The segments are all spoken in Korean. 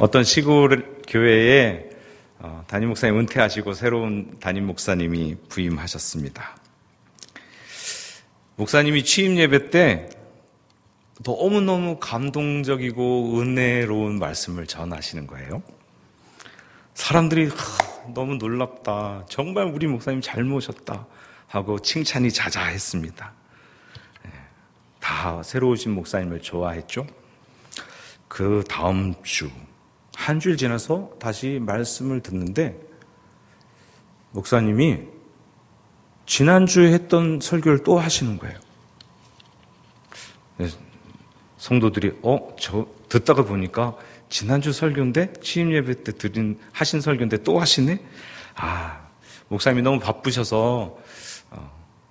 어떤 시골 교회에 담임 목사님 은퇴하시고 새로운 담임 목사님이 부임하셨습니다. 목사님이 취임 예배 때 너무너무 감동적이고 은혜로운 말씀을 전하시는 거예요. 사람들이 너무 놀랍다, 정말 우리 목사님 잘 모셨다 하고 칭찬이 자자했습니다. 다 새로 오신 목사님을 좋아했죠. 그 다음 주, 한 주일 지나서 다시 말씀을 듣는데 목사님이 지난주에 했던 설교를 또 하시는 거예요. 성도들이 저 듣다가 보니까 지난주 설교인데, 취임 예배 때 하신 설교인데 또 하시네? 목사님이 너무 바쁘셔서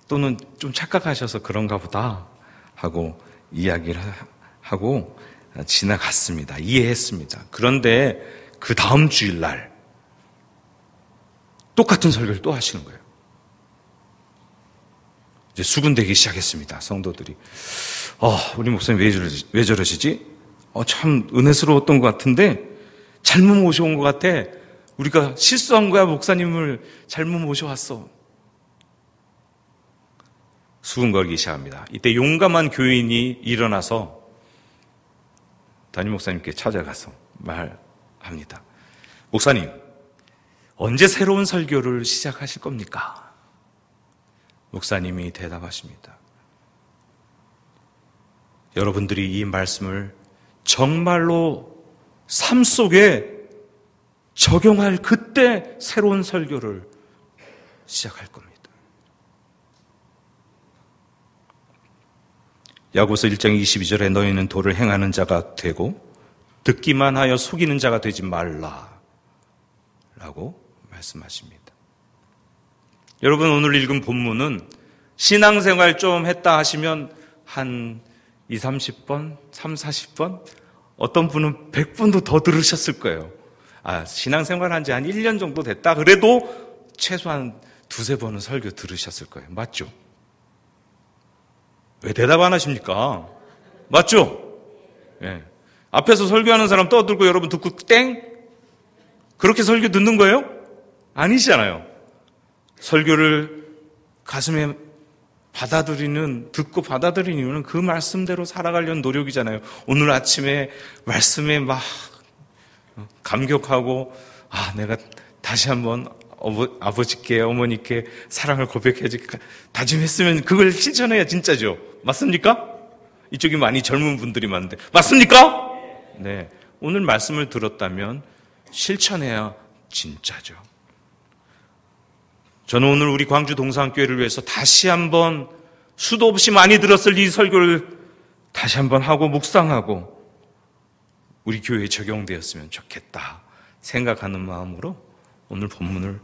또는 좀 착각하셔서 그런가 보다 하고 이야기를 하고 지나갔습니다. 이해했습니다. 그런데 그 다음 주일날 똑같은 설교를 또 하시는 거예요. 이제 수군대기 시작했습니다. 성도들이 우리 목사님 왜 저러시지? 참 은혜스러웠던 것 같은데 잘못 모셔온 것 같아. 우리가 실수한 거야. 목사님을 잘못 모셔왔어. 수군거리기 시작합니다. 이때 용감한 교인이 일어나서 담임 목사님께 찾아가서 말합니다. 목사님, 언제 새로운 설교를 시작하실 겁니까? 목사님이 대답하십니다. 여러분들이 이 말씀을 정말로 삶 속에 적용할 그때 새로운 설교를 시작할 겁니다. 야고보서 1장 22절에 너희는 도를 행하는 자가 되고 듣기만 하여 속이는 자가 되지 말라 라고 말씀하십니다. 여러분, 오늘 읽은 본문은 신앙생활 좀 했다 하시면 한 20, 30번, 30, 40번, 어떤 분은 100번도 더 들으셨을 거예요. 신앙생활 한 지 한 1년 정도 됐다 그래도 최소한 두세 번은 설교 들으셨을 거예요. 맞죠? 왜 대답 안 하십니까? 맞죠? 예. 앞에서 설교하는 사람 떠들고 여러분 듣고 땡? 그렇게 설교 듣는 거예요? 아니잖아요. 설교를 가슴에 듣고 받아들이는 이유는 그 말씀대로 살아가려는 노력이잖아요. 오늘 아침에 말씀에 막 감격하고 내가 다시 한번 아버지께 어머니께 사랑을 고백해야지 다짐했으면 그걸 실천해야 진짜죠. 맞습니까? 이쪽이 많이 젊은 분들이 많은데 맞습니까? 네. 오늘 말씀을 들었다면 실천해야 진짜죠. 저는 오늘 우리 광주 동산교회를 위해서 다시 한번 수도 없이 많이 들었을 이 설교를 다시 한번 하고 묵상하고 우리 교회에 적용되었으면 좋겠다 생각하는 마음으로 오늘 본문을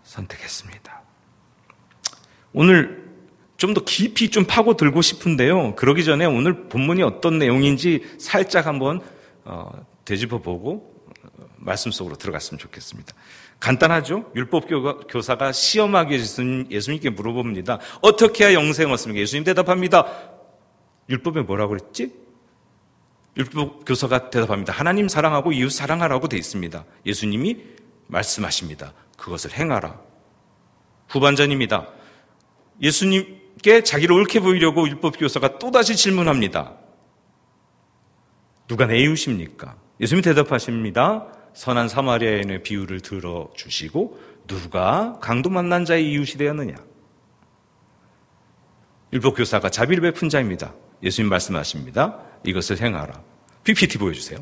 선택했습니다. 오늘 좀 더 깊이 좀 파고들고 싶은데요. 그러기 전에 오늘 본문이 어떤 내용인지 살짝 한번 되짚어보고 말씀 속으로 들어갔으면 좋겠습니다. 간단하죠? 율법교사가 시험하기 위해서 예수님께 물어봅니다. 어떻게 해야 영생을 얻습니까? 예수님 대답합니다. 율법에 뭐라고 그랬지? 율법교사가 대답합니다. 하나님 사랑하고 이웃 사랑하라고 돼 있습니다. 예수님이 말씀하십니다. 그것을 행하라. 후반전입니다. 예수님께 자기를 옳게 보이려고 율법교사가 또다시 질문합니다. 누가 내 이웃입니까? 예수님이 대답하십니다. 선한 사마리아인의 비유를 들어주시고 누가 강도 만난 자의 이웃이 되었느냐? 율법교사가 자비를 베푼 자입니다. 예수님 말씀하십니다. 이것을 행하라. PPT 보여주세요.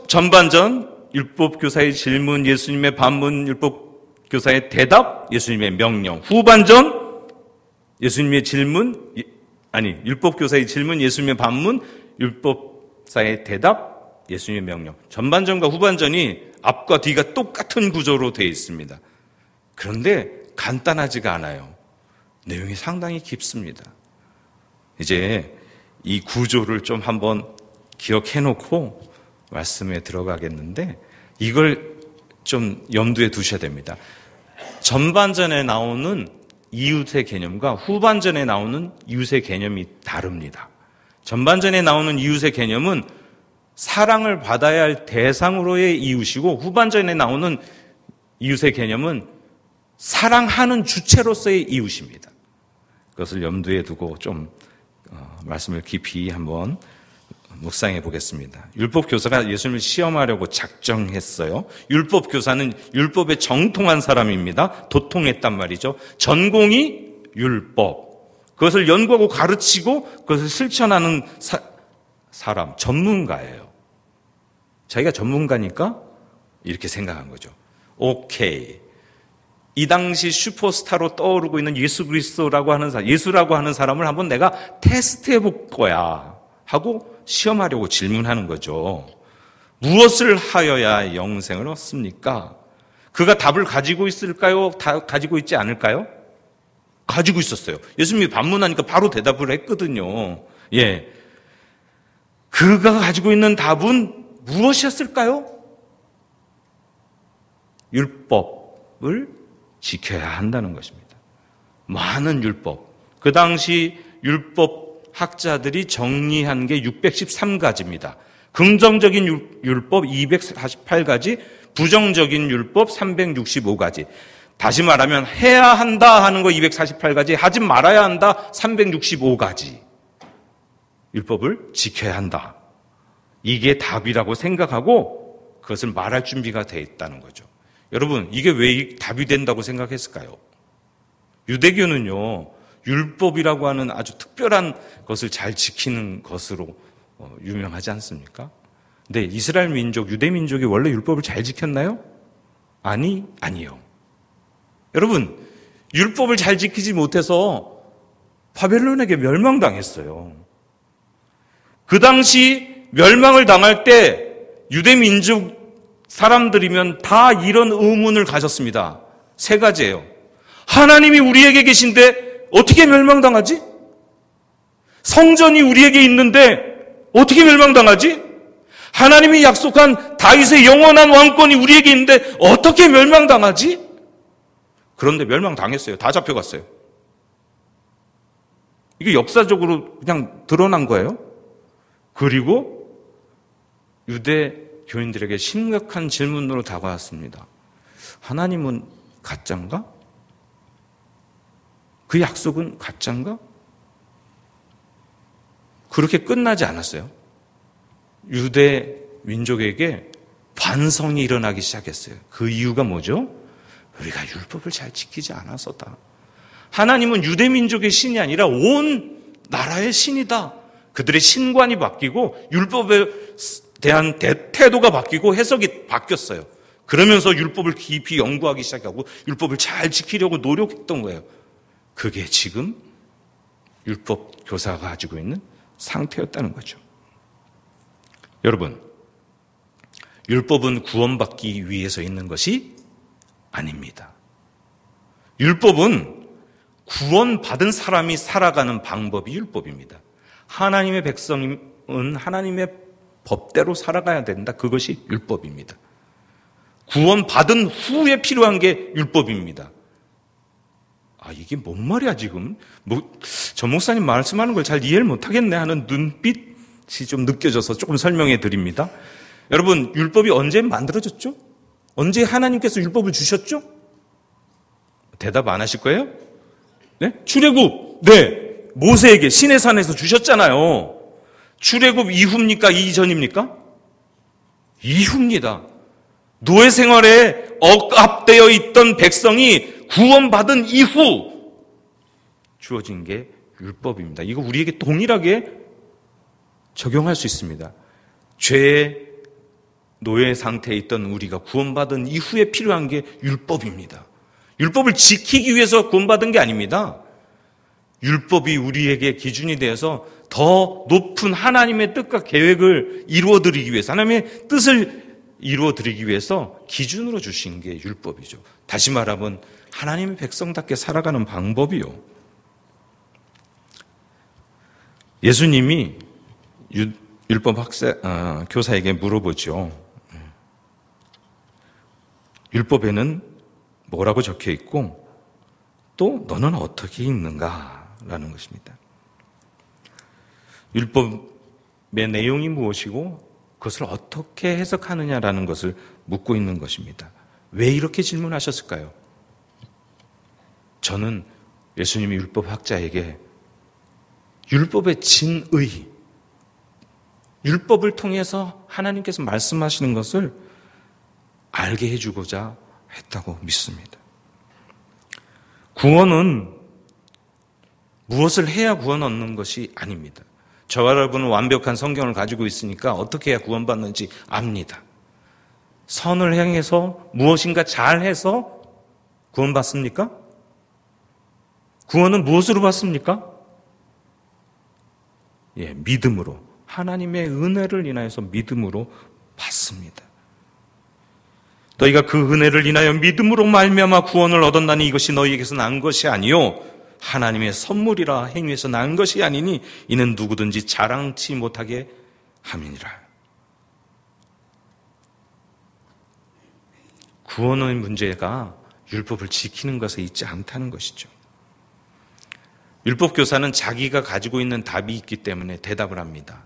전반전 율법교사의 질문, 예수님의 반문, 율법교사의 대답, 예수님의 명령. 후반전 율법교사의 질문, 예수님의 반문, 율법사의 대답, 예수님의 명령. 전반전과 후반전이 앞과 뒤가 똑같은 구조로 되어 있습니다. 그런데 간단하지가 않아요. 내용이 상당히 깊습니다. 이제 이 구조를 좀 한번 기억해놓고 말씀에 들어가겠는데 이걸 좀 염두에 두셔야 됩니다. 전반전에 나오는 이웃의 개념과 후반전에 나오는 이웃의 개념이 다릅니다. 전반전에 나오는 이웃의 개념은 사랑을 받아야 할 대상으로의 이웃이고, 후반전에 나오는 이웃의 개념은 사랑하는 주체로서의 이웃입니다. 그것을 염두에 두고 좀 말씀을 깊이 한번 묵상해 보겠습니다. 율법 교사가 예수님을 시험하려고 작정했어요. 율법 교사는 율법에 정통한 사람입니다. 도통했단 말이죠. 전공이 율법. 그것을 연구하고 가르치고 그것을 실천하는 사람, 전문가예요. 자기가 전문가니까 이렇게 생각한 거죠. 오케이. 이 당시 슈퍼스타로 떠오르고 있는 예수 그리스도라고 하는 사람, 예수라고 하는 사람을 한번 내가 테스트해 볼 거야 하고 시험하려고 질문하는 거죠. 무엇을 하여야 영생을 얻습니까? 그가 답을 가지고 있을까요? 가지고 있지 않을까요? 가지고 있었어요. 예수님이 반문하니까 바로 대답을 했거든요. 예. 그가 가지고 있는 답은 무엇이었을까요? 율법을 지켜야 한다는 것입니다. 많은 율법. 그 당시 율법 학자들이 정리한 게 613가지입니다. 긍정적인 율법 248가지, 부정적인 율법 365가지. 다시 말하면 해야 한다 하는 거 248가지, 하지 말아야 한다 365가지. 율법을 지켜야 한다. 이게 답이라고 생각하고 그것을 말할 준비가 되어 있다는 거죠. 여러분, 이게 왜 답이 된다고 생각했을까요? 유대교는요, 율법이라고 하는 아주 특별한 것을 잘 지키는 것으로 유명하지 않습니까? 근데 이스라엘 민족, 유대 민족이 원래 율법을 잘 지켰나요? 아니요. 여러분, 율법을 잘 지키지 못해서 바벨론에게 멸망당했어요. 그 당시 멸망을 당할 때 유대 민족 사람들이면 다 이런 의문을 가졌습니다. 세 가지예요. 하나님이 우리에게 계신데 어떻게 멸망당하지? 성전이 우리에게 있는데 어떻게 멸망당하지? 하나님이 약속한 다윗의 영원한 왕권이 우리에게 있는데 어떻게 멸망당하지? 그런데 멸망당했어요. 다 잡혀갔어요. 이게 역사적으로 그냥 드러난 거예요. 그리고 유대 교인들에게 심각한 질문으로 다가왔습니다. 하나님은 가짜인가? 그 약속은 가짜인가? 그렇게 끝나지 않았어요. 유대 민족에게 반성이 일어나기 시작했어요. 그 이유가 뭐죠? 우리가 율법을 잘 지키지 않아서다. 하나님은 유대 민족의 신이 아니라 온 나라의 신이다. 그들의 신관이 바뀌고 율법에 대한 태도가 바뀌고 해석이 바뀌었어요. 그러면서 율법을 깊이 연구하기 시작하고 율법을 잘 지키려고 노력했던 거예요. 그게 지금 율법 교사가 가지고 있는 상태였다는 거죠. 여러분, 율법은 구원받기 위해서 있는 것이 아닙니다. 율법은 구원받은 사람이 살아가는 방법이 율법입니다. 하나님의 백성은 하나님의 법대로 살아가야 된다. 그것이 율법입니다. 구원받은 후에 필요한 게 율법입니다. 이게 뭔 말이야 지금? 전 목사님 말씀하는 걸 잘 이해를 못하겠네 하는 눈빛이 좀 느껴져서 조금 설명해 드립니다. 여러분, 율법이 언제 만들어졌죠? 언제 하나님께서 율법을 주셨죠? 대답 안 하실 거예요? 네? 출애굽. 네. 모세에게 시내산에서 주셨잖아요. 출애굽 이후입니까? 이전입니까? 이후입니다. 노예 생활에 억압되어 있던 백성이 구원받은 이후 주어진 게 율법입니다. 이거 우리에게 동일하게 적용할 수 있습니다. 죄의 노예 상태에 있던 우리가 구원받은 이후에 필요한 게 율법입니다. 율법을 지키기 위해서 구원받은 게 아닙니다. 율법이 우리에게 기준이 되어서 더 높은 하나님의 뜻과 계획을 이루어드리기 위해서, 하나님의 뜻을 이루어드리기 위해서 기준으로 주신 게 율법이죠. 다시 말하면 하나님의 백성답게 살아가는 방법이요. 예수님이 율법 교사에게 물어보죠. 율법에는 뭐라고 적혀 있고 또 너는 어떻게 읽는가라는 것입니다. 율법의 내용이 무엇이고 그것을 어떻게 해석하느냐라는 것을 묻고 있는 것입니다. 왜 이렇게 질문하셨을까요? 저는 예수님이 율법학자에게 율법의 진의, 율법을 통해서 하나님께서 말씀하시는 것을 알게 해주고자 했다고 믿습니다. 구원은 무엇을 해야 구원 얻는 것이 아닙니다. 저와 여러분은 완벽한 성경을 가지고 있으니까 어떻게 해야 구원받는지 압니다. 선을 행해서 무엇인가 잘해서 구원받습니까? 구원은 무엇으로 받습니까? 믿음으로. 하나님의 은혜를 인하여서 믿음으로 받습니다. 너희가 그 은혜를 인하여 믿음으로 말미암아 구원을 얻었나니 이것이 너희에게서 난 것이 아니요 하나님의 선물이라 행위에서 난 것이 아니니 이는 누구든지 자랑치 못하게 함이니라. 구원의 문제가 율법을 지키는 것에 있지 않다는 것이죠. 율법교사는 자기가 가지고 있는 답이 있기 때문에 대답을 합니다.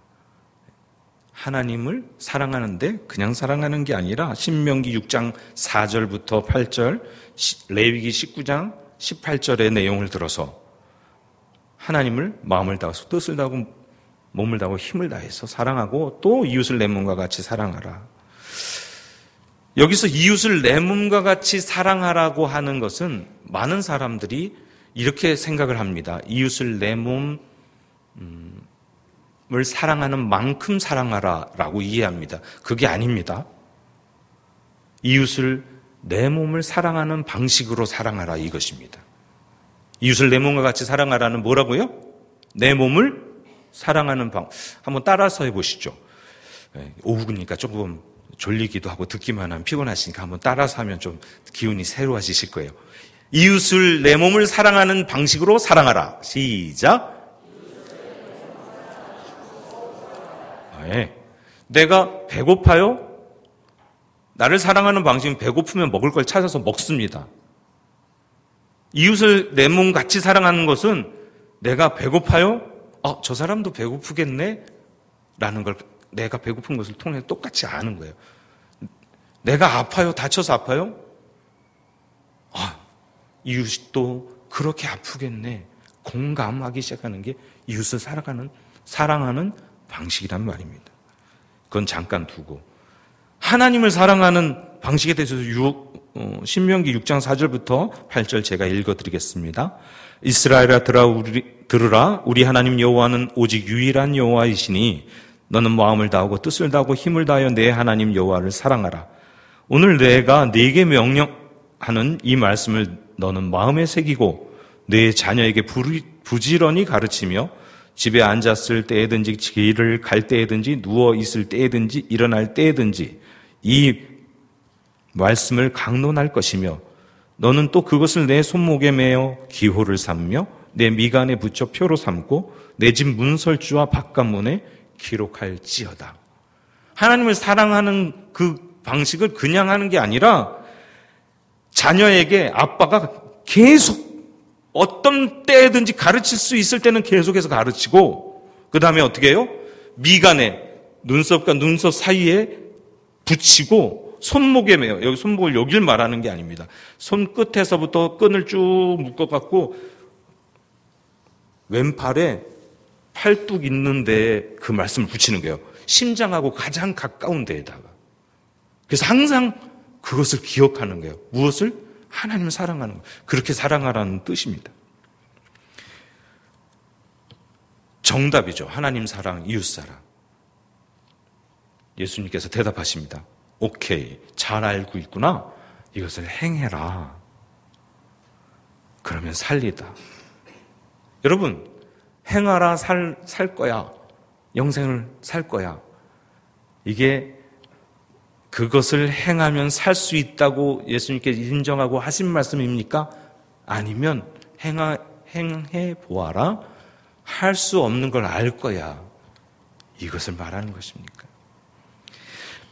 하나님을 사랑하는데 그냥 사랑하는 게 아니라 신명기 6장 4절부터 8절, 레위기 19장 18절의 내용을 들어서 하나님을 마음을 다하고 뜻을 다하고 몸을 다하고 힘을 다해서 사랑하고 또 이웃을 내 몸과 같이 사랑하라. 여기서 이웃을 내 몸과 같이 사랑하라고 하는 것은 많은 사람들이 이렇게 생각을 합니다. 이웃을 내 몸을 사랑하는 만큼 사랑하라라고 이해합니다. 그게 아닙니다. 이웃을 내 몸을 사랑하는 방식으로 사랑하라 이것입니다. 이웃을 내 몸과 같이 사랑하라는 뭐라고요? 내 몸을 사랑하는 한번 따라서 해보시죠. 오후니까 조금 졸리기도 하고 듣기만 하면 피곤하시니까 한번 따라서 하면 좀 기운이 새로워지실 거예요. 이웃을 내 몸을 사랑하는 방식으로 사랑하라. 시작. 내가 배고파요? 나를 사랑하는 방식은 배고프면 먹을 걸 찾아서 먹습니다. 이웃을 내 몸 같이 사랑하는 것은 내가 배고파요? 저 사람도 배고프겠네? 라는 걸 내가 배고픈 것을 통해 똑같이 아는 거예요. 내가 아파요? 다쳐서 아파요? 이웃도 그렇게 아프겠네. 공감하기 시작하는 게 이웃을 사랑하는 방식이란 말입니다. 그건 잠깐 두고 하나님을 사랑하는 방식에 대해서 신명기 6장 4절부터 8절 제가 읽어드리겠습니다. 이스라엘아 들으라 우리 하나님 여호와는 오직 유일한 여호와이시니 너는 마음을 다하고 뜻을 다하고 힘을 다하여 내 하나님 여호와를 사랑하라. 오늘 내가 네게 명령하는 이 말씀을 너는 마음에 새기고 내 자녀에게 부지런히 가르치며 집에 앉았을 때에든지 길을 갈 때에든지 누워 있을 때에든지 일어날 때에든지 이 말씀을 강론할 것이며 너는 또 그것을 내 손목에 매어 기호를 삼며 내 미간에 붙여 표로 삼고 내 집 문설주와 바깥문에 기록할지어다. 하나님을 사랑하는 그 방식을 그냥 하는 게 아니라 자녀에게 아빠가 계속 어떤 때든지 가르칠 수 있을 때는 계속해서 가르치고 그 다음에 어떻게 해요? 미간에 눈썹과 눈썹 사이에 붙이고 손목에 매요. 여기 손목을 여길 말하는 게 아닙니다. 손끝에서부터 끈을 쭉 묶어갖고 왼팔에 팔뚝 있는데 그 말씀을 붙이는 거예요. 심장하고 가장 가까운 데에다가. 그래서 항상 그것을 기억하는 거예요. 무엇을? 하나님을 사랑하는 거예요. 그렇게 사랑하라는 뜻입니다. 정답이죠. 하나님 사랑, 이웃 사랑. 예수님께서 대답하십니다. 오케이, 잘 알고 있구나. 이것을 행해라. 그러면 살리다. 여러분, 행하라 살 거야. 영생을 살 거야. 이게 그것을 행하면 살 수 있다고 예수님께서 인정하고 하신 말씀입니까? 아니면 행해 보아라. 할 수 없는 걸 알 거야. 이것을 말하는 것입니까?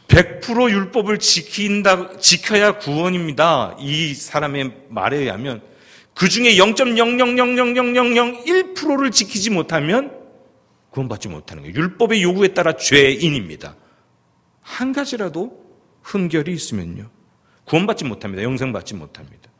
100% 율법을 지켜야 구원입니다. 이 사람의 말에 의하면 그 중에 한 가지라도 흠결이 있으면요, 구원받지 못합니다. 영생받지 못합니다.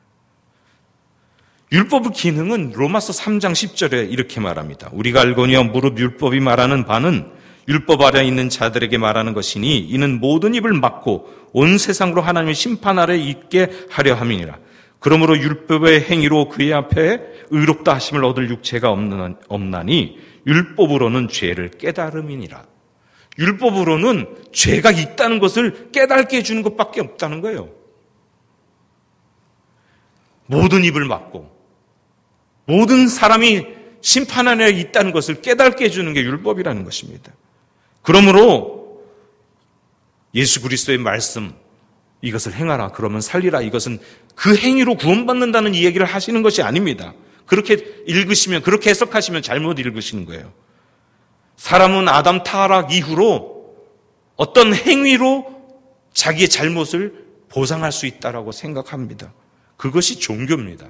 율법의 기능은 로마서 3장 10절에 이렇게 말합니다. 우리가 알거니와 무릇 율법이 말하는 바는 율법 아래 있는 자들에게 말하는 것이니 이는 모든 입을 막고 온 세상으로 하나님의 심판 아래 있게 하려 함이니라. 그러므로 율법의 행위로 그의 앞에 의롭다 하심을 얻을 육체가 없나니 율법으로는 죄를 깨달음이니라. 율법으로는 죄가 있다는 것을 깨닫게 해주는 것밖에 없다는 거예요. 모든 입을 막고 모든 사람이 심판 안에 있다는 것을 깨닫게 해주는 게 율법이라는 것입니다. 그러므로 예수 그리스도의 말씀, 이것을 행하라, 그러면 살리라, 이것은 그 행위로 구원받는다는 이야기를 하시는 것이 아닙니다. 그렇게 읽으시면, 그렇게 해석하시면 잘못 읽으시는 거예요. 사람은 아담 타락 이후로 어떤 행위로 자기의 잘못을 보상할 수 있다라고 생각합니다. 그것이 종교입니다.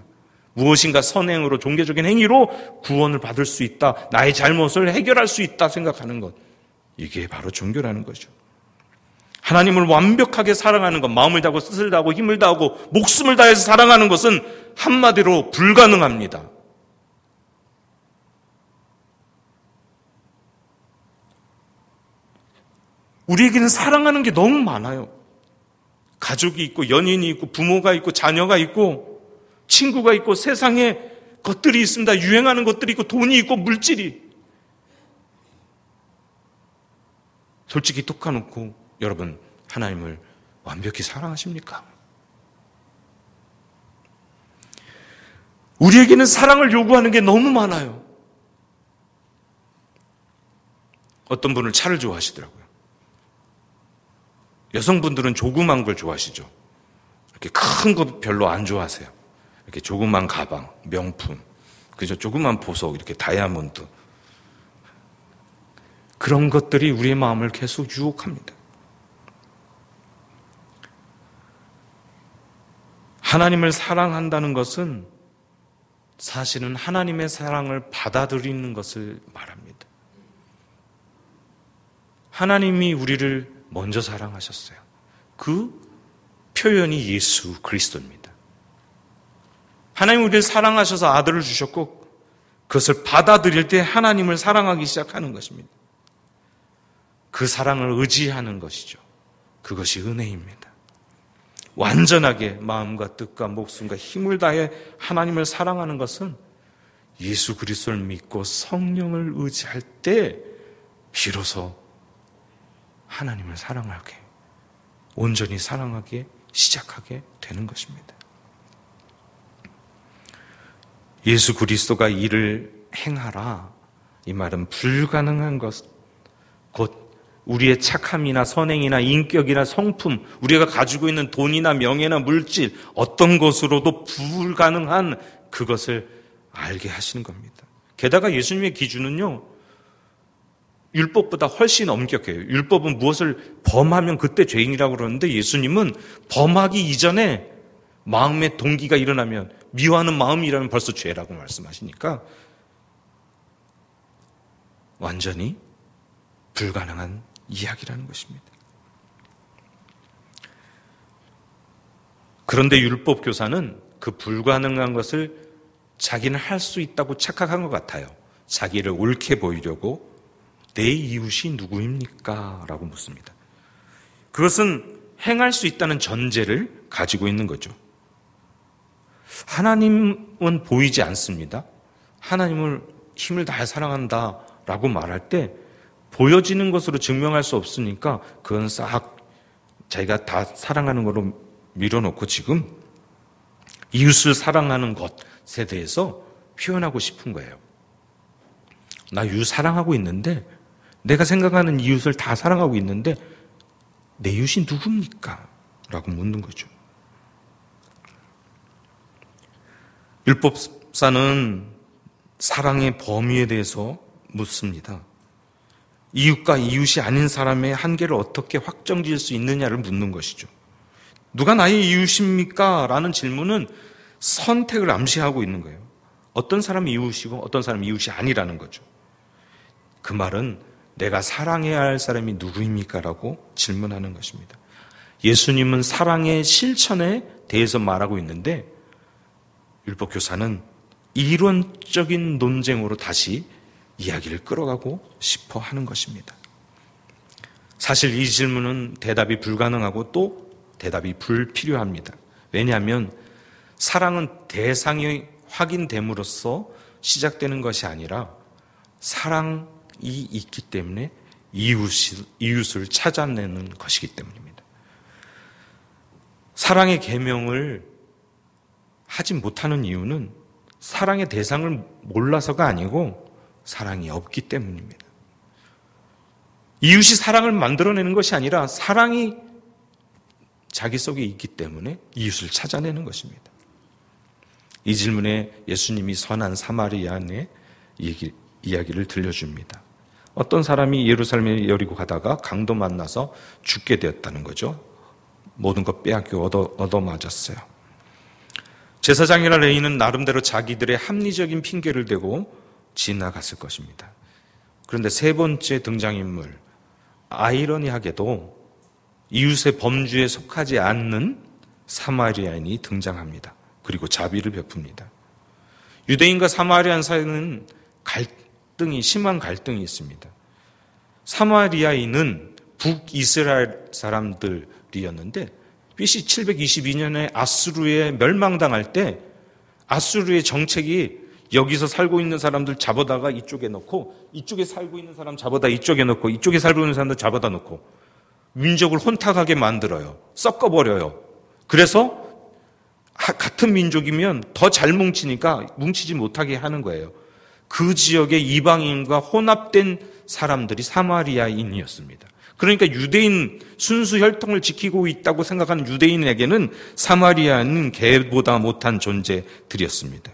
무엇인가 선행으로, 종교적인 행위로 구원을 받을 수 있다, 나의 잘못을 해결할 수 있다 생각하는 것, 이게 바로 종교라는 거죠. 하나님을 완벽하게 사랑하는 것, 마음을 다하고 뜻을 다하고 힘을 다하고 목숨을 다해서 사랑하는 것은 한마디로 불가능합니다. 우리에게는 사랑하는 게 너무 많아요. 가족이 있고 연인이 있고 부모가 있고 자녀가 있고 친구가 있고 세상에 것들이 있습니다. 유행하는 것들이 있고 돈이 있고 물질이. 솔직히 톡해놓고 여러분, 하나님을 완벽히 사랑하십니까? 우리에게는 사랑을 요구하는 게 너무 많아요. 어떤 분은 차를 좋아하시더라고요. 여성분들은 조그만 걸 좋아하시죠. 이렇게 큰 거 별로 안 좋아하세요. 이렇게 조그만 가방, 명품, 그죠? 조그만 보석, 이렇게 다이아몬드. 그런 것들이 우리의 마음을 계속 유혹합니다. 하나님을 사랑한다는 것은 사실은 하나님의 사랑을 받아들이는 것을 말합니다. 하나님이 우리를 먼저 사랑하셨어요. 그 표현이 예수 그리스도입니다. 하나님 우리를 사랑하셔서 아들을 주셨고 그것을 받아들일 때 하나님을 사랑하기 시작하는 것입니다. 그 사랑을 의지하는 것이죠. 그것이 은혜입니다. 완전하게 마음과 뜻과 목숨과 힘을 다해 하나님을 사랑하는 것은 예수 그리스도를 믿고 성령을 의지할 때 비로소 하나님을 사랑하게, 온전히 사랑하게 시작하게 되는 것입니다. 예수 그리스도가 이를 행하라, 이 말은 불가능한 것, 곧 우리의 착함이나 선행이나 인격이나 성품, 우리가 가지고 있는 돈이나 명예나 물질, 어떤 것으로도 불가능한 그것을 알게 하시는 겁니다. 게다가 예수님의 기준은요, 율법보다 훨씬 엄격해요. 율법은 무엇을 범하면 그때 죄인이라고 그러는데 예수님은 범하기 이전에 마음의 동기가 일어나면, 미워하는 마음이라면 벌써 죄라고 말씀하시니까 완전히 불가능한 이야기라는 것입니다. 그런데 율법 교사는 그 불가능한 것을 자기는 할 수 있다고 착각한 것 같아요. 자기를 옳게 보이려고 내 이웃이 누구입니까? 라고 묻습니다. 그것은 행할 수 있다는 전제를 가지고 있는 거죠. 하나님은 보이지 않습니다. 하나님을 힘을 다해 사랑한다 라고 말할 때 보여지는 것으로 증명할 수 없으니까 그건 싹 자기가 다 사랑하는 거로 밀어놓고 지금 이웃을 사랑하는 것에 대해서 표현하고 싶은 거예요. 나 이웃 사랑하고 있는데, 내가 생각하는 이웃을 다 사랑하고 있는데 내 이웃이 누굽니까? 라고 묻는 거죠. 율법사는 사랑의 범위에 대해서 묻습니다. 이웃과 이웃이 아닌 사람의 한계를 어떻게 확정지을 수 있느냐를 묻는 것이죠. 누가 나의 이웃입니까? 라는 질문은 선택을 암시하고 있는 거예요. 어떤 사람이 이웃이고 어떤 사람이 이웃이 아니라는 거죠. 그 말은 내가 사랑해야 할 사람이 누구입니까? 라고 질문하는 것입니다. 예수님은 사랑의 실천에 대해서 말하고 있는데 율법교사는 이론적인 논쟁으로 다시 이야기를 끌어가고 싶어 하는 것입니다. 사실 이 질문은 대답이 불가능하고 또 대답이 불필요합니다. 왜냐하면 사랑은 대상이 확인됨으로써 시작되는 것이 아니라 사랑이 있기 때문에 이웃을 찾아내는 것이기 때문입니다. 사랑의 계명을 하지 못하는 이유는 사랑의 대상을 몰라서가 아니고 사랑이 없기 때문입니다. 이웃이 사랑을 만들어내는 것이 아니라 사랑이 자기 속에 있기 때문에 이웃을 찾아내는 것입니다. 이 질문에 예수님이 선한 사마리아인의 이야기를 들려줍니다. 어떤 사람이 예루살렘에 여리고 가다가 강도 만나서 죽게 되었다는 거죠. 모든 것 빼앗겨 얻어맞았어요. 제사장이나 레위인은 나름대로 자기들의 합리적인 핑계를 대고 지나갔을 것입니다. 그런데 세 번째 등장인물, 아이러니하게도 이웃의 범주에 속하지 않는 사마리아인이 등장합니다. 그리고 자비를 베풉니다. 유대인과 사마리안 사이에는 심한 갈등이 있습니다. 사마리아인은 북이스라엘 사람들이었는데 BC 722년에 아수르에 멸망당할 때 아수르의 정책이 여기서 살고 있는 사람들 잡아다가 이쪽에 놓고 이쪽에 살고 있는 사람 잡아다 이쪽에 놓고 이쪽에 살고 있는 사람들 잡아다 놓고 민족을 혼탁하게 만들어요. 섞어버려요. 그래서 같은 민족이면 더 잘 뭉치니까 뭉치지 못하게 하는 거예요. 그 지역의 이방인과 혼합된 사람들이 사마리아인이었습니다. 그러니까 유대인 순수 혈통을 지키고 있다고 생각하는 유대인에게는 사마리아는 개보다 못한 존재들이었습니다.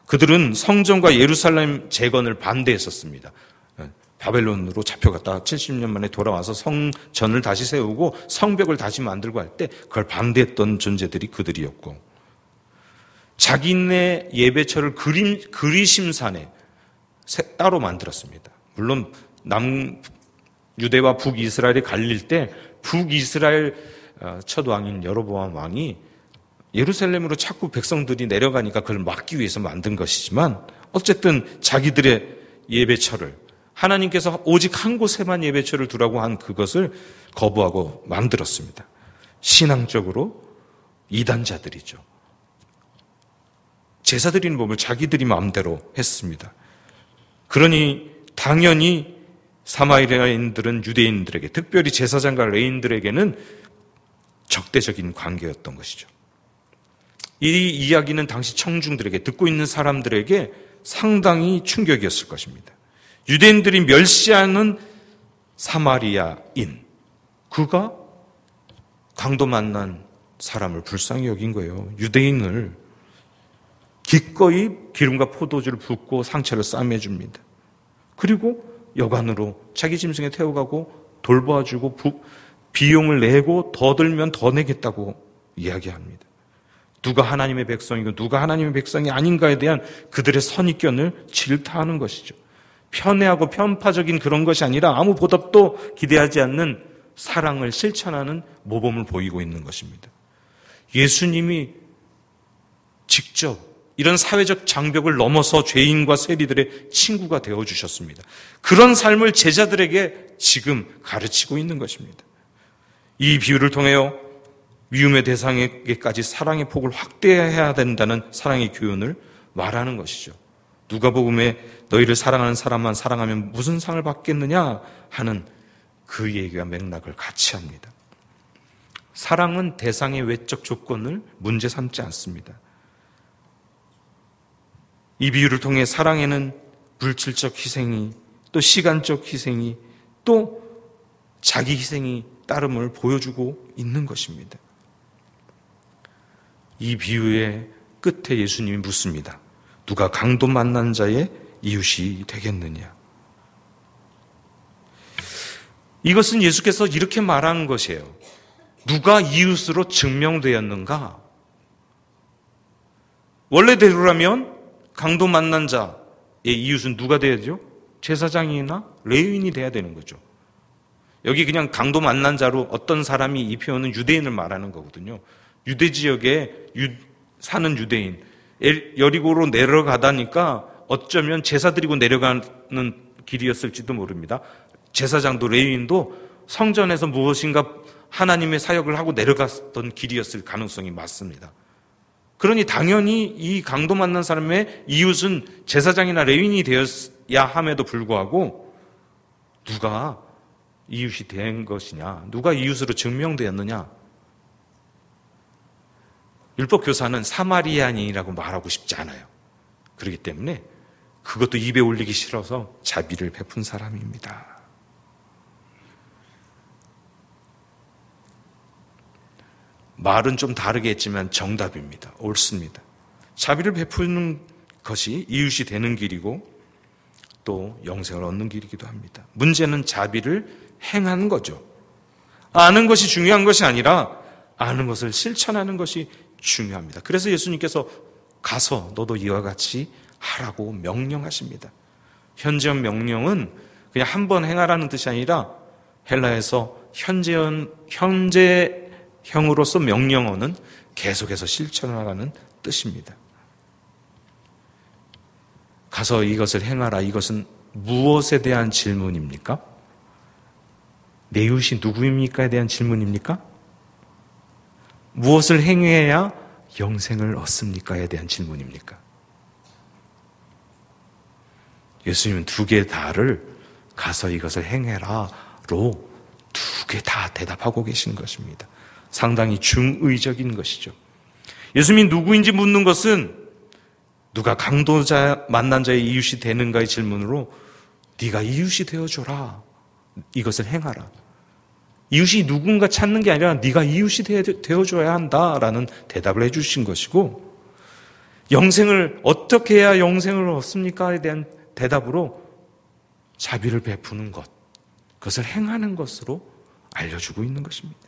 그들은 성전과 예루살렘 재건을 반대했었습니다. 바벨론으로 잡혀갔다가 70년 만에 돌아와서 성전을 다시 세우고 성벽을 다시 만들고 할 때 그걸 반대했던 존재들이 그들이었고, 자기네 예배처를 그리심산에 따로 만들었습니다. 물론 유대와 북이스라엘이 갈릴 때 북이스라엘 첫 왕인 여로보암 왕이 예루살렘으로 자꾸 백성들이 내려가니까 그걸 막기 위해서 만든 것이지만, 어쨌든 자기들의 예배처를, 하나님께서 오직 한 곳에만 예배처를 두라고 한 그것을 거부하고 만들었습니다. 신앙적으로 이단자들이죠. 제사 드리는 법을 자기들이 마음대로 했습니다. 그러니 당연히 사마리아인들은 유대인들에게, 특별히 제사장과 레위인들에게는 적대적인 관계였던 것이죠. 이 이야기는 당시 청중들에게, 듣고 있는 사람들에게 상당히 충격이었을 것입니다. 유대인들이 멸시하는 사마리아인, 그가 강도 만난 사람을 불쌍히 여긴 거예요. 유대인을 기꺼이 기름과 포도주를 붓고 상처를 싸매줍니다. 그리고 여관으로 자기 짐승에 태워가고 돌봐주고 비용을 내고 더 들면 더 내겠다고 이야기합니다. 누가 하나님의 백성이고 누가 하나님의 백성이 아닌가에 대한 그들의 선입견을 질타하는 것이죠. 편애하고 편파적인 그런 것이 아니라 아무 보답도 기대하지 않는 사랑을 실천하는 모범을 보이고 있는 것입니다. 예수님이 직접 이런 사회적 장벽을 넘어서 죄인과 세리들의 친구가 되어주셨습니다. 그런 삶을 제자들에게 지금 가르치고 있는 것입니다. 이 비유를 통하여 미움의 대상에게까지 사랑의 폭을 확대해야 된다는 사랑의 교훈을 말하는 것이죠. 누가복음에 너희를 사랑하는 사람만 사랑하면 무슨 상을 받겠느냐 하는 그 얘기와 맥락을 같이 합니다. 사랑은 대상의 외적 조건을 문제 삼지 않습니다. 이 비유를 통해 사랑에는 물질적 희생이, 또 시간적 희생이, 또 자기 희생이 따름을 보여주고 있는 것입니다. 이 비유의 끝에 예수님이 묻습니다. 누가 강도 만난 자의 이웃이 되겠느냐? 이것은 예수께서 이렇게 말하는 것이에요. 누가 이웃으로 증명되었는가? 원래대로라면 강도 만난 자의 이웃은 누가 되야죠? 제사장이나 레위인이 돼야 되는 거죠. 여기 그냥 강도 만난 자로 어떤 사람이 이 표현은 유대인을 말하는 거거든요. 유대 지역에 사는 유대인, 여리고로 내려가다니까 어쩌면 제사 드리고 내려가는 길이었을지도 모릅니다. 제사장도 레위인도 성전에서 무엇인가 하나님의 사역을 하고 내려갔던 길이었을 가능성이 많습니다. 그러니 당연히 이 강도 만난 사람의 이웃은 제사장이나 레위인이 되었어야 함에도 불구하고 누가 이웃이 된 것이냐, 누가 이웃으로 증명되었느냐. 율법교사는 사마리아인이라고 말하고 싶지 않아요. 그렇기 때문에 그것도 입에 올리기 싫어서 자비를 베푼 사람입니다. 말은 좀 다르게 했지만 정답입니다. 옳습니다. 자비를 베푸는 것이 이웃이 되는 길이고 또 영생을 얻는 길이기도 합니다. 문제는 자비를 행하는 거죠. 아는 것이 중요한 것이 아니라 아는 것을 실천하는 것이 중요합니다. 그래서 예수님께서 가서 너도 이와 같이 하라고 명령하십니다. 현재형 명령은 그냥 한 번 행하라는 뜻이 아니라 헬라에서 현재형으로서 명령어는 계속해서 실천하라는 뜻입니다. 가서 이것을 행하라. 이것은 무엇에 대한 질문입니까? 내 이웃이 누구입니까에 대한 질문입니까? 무엇을 행해야 영생을 얻습니까에 대한 질문입니까? 예수님은 두 개 다를 가서 이것을 행해라로 두 개 다 대답하고 계신 것입니다. 상당히 중의적인 것이죠. 예수님이 누구인지 묻는 것은 누가 강도자 만난 자의 이웃이 되는가의 질문으로 네가 이웃이 되어줘라. 이것을 행하라. 이웃이 누군가 찾는 게 아니라 네가 이웃이 되어줘야 한다라는 대답을 해주신 것이고, 영생을 어떻게 해야 영생을 얻습니까에 대한 대답으로 자비를 베푸는 것, 그것을 행하는 것으로 알려주고 있는 것입니다.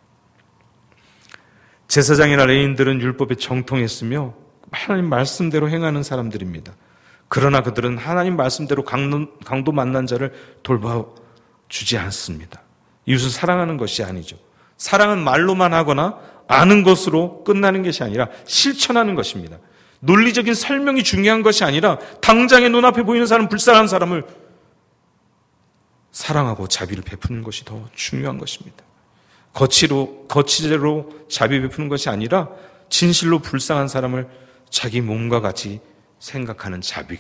제사장이나 레위인들은 율법에 정통했으며 하나님 말씀대로 행하는 사람들입니다. 그러나 그들은 하나님 말씀대로 강도 만난 자를 돌봐주지 않습니다. 이웃을 사랑하는 것이 아니죠. 사랑은 말로만 하거나 아는 것으로 끝나는 것이 아니라 실천하는 것입니다. 논리적인 설명이 중요한 것이 아니라 당장에 눈앞에 보이는 사람, 불쌍한 사람을 사랑하고 자비를 베푸는 것이 더 중요한 것입니다. 거치대로 자비 베푸는 것이 아니라 진실로 불쌍한 사람을 자기 몸과 같이 생각하는 자비,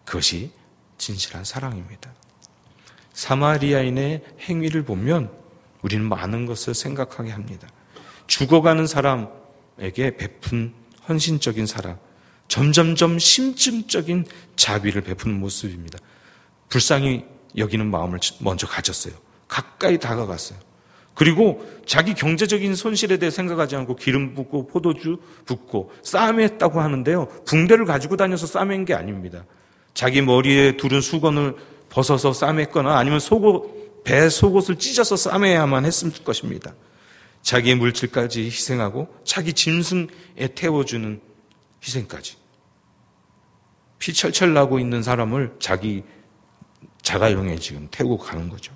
그것이 진실한 사랑입니다. 사마리아인의 행위를 보면 우리는 많은 것을 생각하게 합니다. 죽어가는 사람에게 베푼 헌신적인 사랑, 점점점 심층적인 자비를 베푸는 모습입니다. 불쌍히 여기는 마음을 먼저 가졌어요. 가까이 다가갔어요. 그리고 자기 경제적인 손실에 대해 생각하지 않고 기름 붓고 포도주 붓고 싸매했다고 하는데요, 붕대를 가지고 다녀서 싸맨 게 아닙니다. 자기 머리에 두른 수건을 벗어서 싸맸거나 아니면 배 속옷을 찢어서 싸매야만 했을 것입니다. 자기의 물질까지 희생하고 자기 짐승에 태워주는 희생까지. 피 철철 나고 있는 사람을 자기 자가용에 지금 태우고 가는 거죠.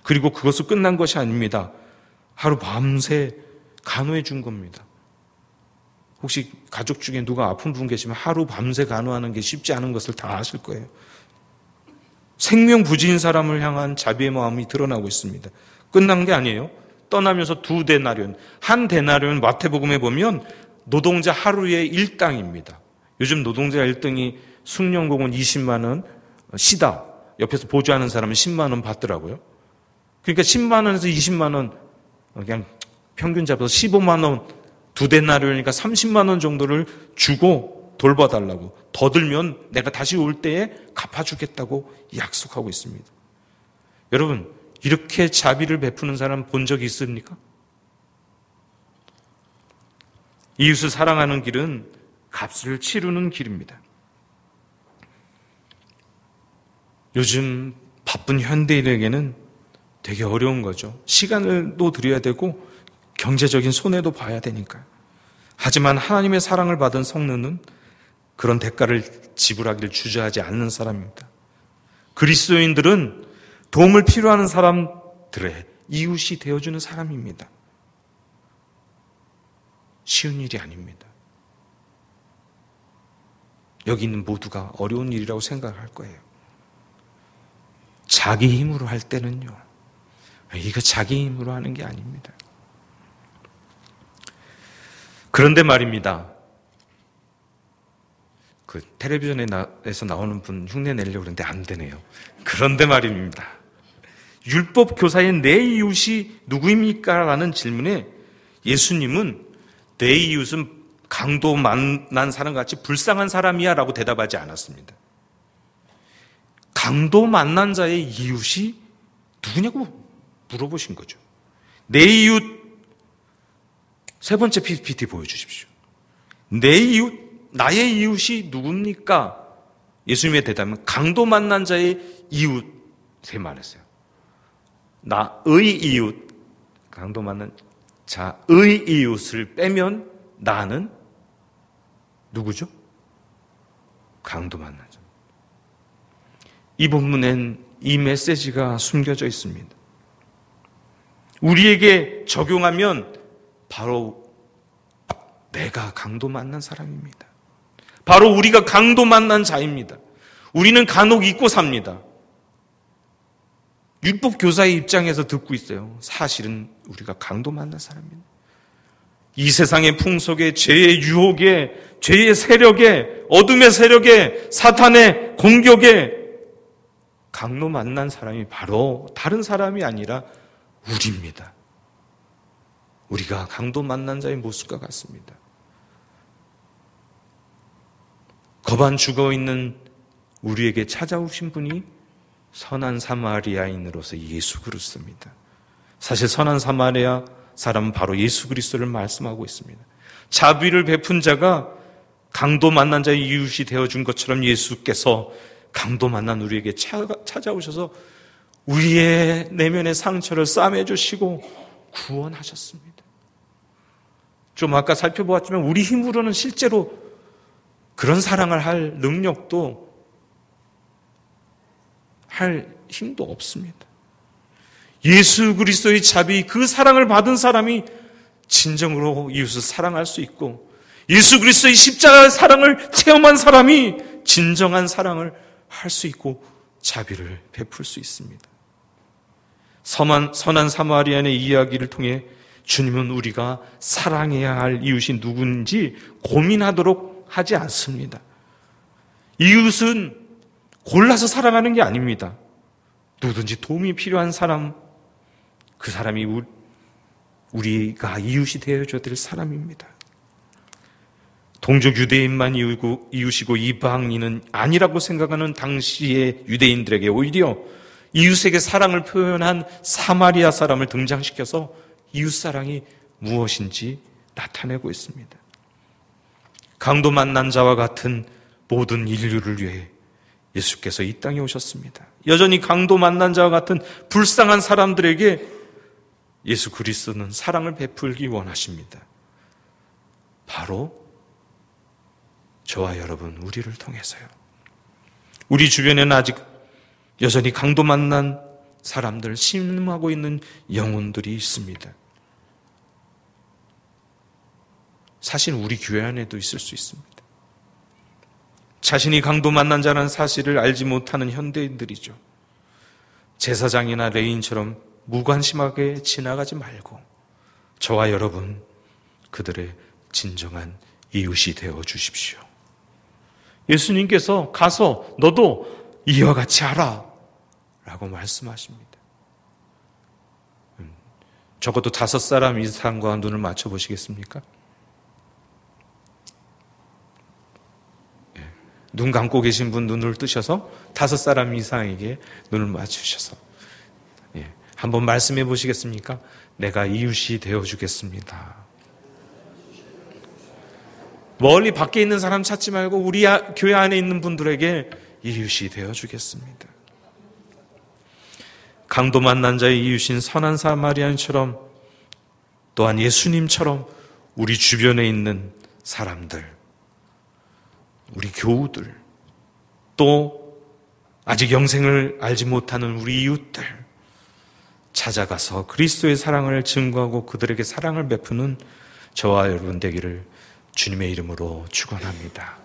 그리고 그것은 끝난 것이 아닙니다. 하루 밤새 간호해 준 겁니다. 혹시 가족 중에 누가 아픈 분 계시면 하루 밤새 간호하는 게 쉽지 않은 것을 다 아실 거예요. 생명부지인 사람을 향한 자비의 마음이 드러나고 있습니다. 끝난 게 아니에요. 떠나면서 2데나리온, 1데나리온 마태복음에 보면 노동자 하루의 일당입니다. 요즘 노동자 일당이 숭령공은 20만 원, 시다. 옆에서 보조하는 사람은 10만 원 받더라고요. 그러니까 10만 원에서 20만 원, 그냥 평균 잡아서 15만 원, 2데나리온이니까 30만 원 정도를 주고 돌봐달라고. 더 들면 내가 다시 올 때에 갚아주겠다고 약속하고 있습니다. 여러분, 이렇게 자비를 베푸는 사람 본 적이 있습니까? 이웃을 사랑하는 길은 값을 치르는 길입니다. 요즘 바쁜 현대인에게는 되게 어려운 거죠. 시간을도 들여야 되고 경제적인 손해도 봐야 되니까요. 하지만 하나님의 사랑을 받은 성도는 그런 대가를 지불하기를 주저하지 않는 사람입니다. 그리스도인들은 도움을 필요하는 사람들의 이웃이 되어주는 사람입니다. 쉬운 일이 아닙니다. 여기 있는 모두가 어려운 일이라고 생각할 거예요. 자기 힘으로 할 때는요, 이거 자기 힘으로 하는 게 아닙니다. 그런데 말입니다. 그 텔레비전에서 나오는 분 흉내 내려고 그러는데 안 되네요. 그런데 말입니다. 율법 교사의 내 이웃이 누구입니까? 라는 질문에 예수님은 내 이웃은 강도 만난 사람 같이 불쌍한 사람이야 라고 대답하지 않았습니다. 강도 만난 자의 이웃이 누구냐고 물어보신 거죠. 내 이웃, 세 번째 PPT 보여주십시오. 내 이웃, 나의 이웃이 누굽니까? 예수님의 대답은 강도 만난 자의 이웃에 말했어요. 나의 이웃, 강도 만난 자의 이웃을 빼면 나는 누구죠? 강도 만난 자. 이 본문엔 이 메시지가 숨겨져 있습니다. 우리에게 적용하면 바로 내가 강도 만난 사람입니다. 바로 우리가 강도 만난 자입니다. 우리는 간혹 잊고 삽니다. 율법 교사의 입장에서 듣고 있어요. 사실은 우리가 강도 만난 사람입니다. 이 세상의 풍속에, 죄의 유혹에, 죄의 세력에, 어둠의 세력에, 사탄의 공격에 강도 만난 사람이 바로 다른 사람이 아니라 우리입니다. 우리가 강도 만난 자의 모습과 같습니다. 거반 죽어있는 우리에게 찾아오신 분이 선한 사마리아인으로서 예수 그리스도입니다. 사실 선한 사마리아 사람은 바로 예수 그리스도를 말씀하고 있습니다. 자비를 베푼 자가 강도 만난 자의 이웃이 되어준 것처럼 예수께서 강도 만난 우리에게 찾아오셔서 우리의 내면의 상처를 싸매주시고 구원하셨습니다. 좀 아까 살펴보았지만 우리 힘으로는 실제로 그런 사랑을 할 능력도 할 힘도 없습니다. 예수 그리스도의 자비, 그 사랑을 받은 사람이 진정으로 이웃을 사랑할 수 있고 예수 그리스도의 십자가의 사랑을 체험한 사람이 진정한 사랑을 할 수 있고 자비를 베풀 수 있습니다. 선한 사마리아인의 이야기를 통해 주님은 우리가 사랑해야 할 이웃이 누군지 고민하도록 하지 않습니다. 이웃은 골라서 사랑하는 게 아닙니다. 누구든지 도움이 필요한 사람, 그 사람이 우리가 이웃이 되어줘야 될 사람입니다. 동족 유대인만 이웃이고 이방인은 아니라고 생각하는 당시의 유대인들에게 오히려 이웃에게 사랑을 표현한 사마리아 사람을 등장시켜서 이웃사랑이 무엇인지 나타내고 있습니다. 강도 만난 자와 같은 모든 인류를 위해 예수께서 이 땅에 오셨습니다. 여전히 강도 만난 자와 같은 불쌍한 사람들에게 예수 그리스도는 사랑을 베풀기 원하십니다. 바로 저와 여러분, 우리를 통해서요. 우리 주변에는 아직 여전히 강도 만난 사람들, 신음하고 있는 영혼들이 있습니다. 사실 우리 교회 안에도 있을 수 있습니다. 자신이 강도 만난 자라는 사실을 알지 못하는 현대인들이죠. 제사장이나 레인처럼 무관심하게 지나가지 말고 저와 여러분, 그들의 진정한 이웃이 되어 주십시오. 예수님께서 가서 너도 이와 같이 하라 라고 말씀하십니다. 적어도 5사람 이상과 눈을 맞춰 보시겠습니까? 눈 감고 계신 분 눈을 뜨셔서 5사람 이상에게 눈을 맞추셔서 한번 말씀해 보시겠습니까? 내가 이웃이 되어주겠습니다. 멀리 밖에 있는 사람 찾지 말고 우리 교회 안에 있는 분들에게 이웃이 되어주겠습니다. 강도 만난 자의 이웃인 선한 사마리아인처럼 또한 예수님처럼 우리 주변에 있는 사람들, 우리 교우들, 또 아직 영생을 알지 못하는 우리 이웃들 찾아가서 그리스도의 사랑을 증거하고 그들에게 사랑을 베푸는 저와 여러분 되기를 주님의 이름으로 축원합니다.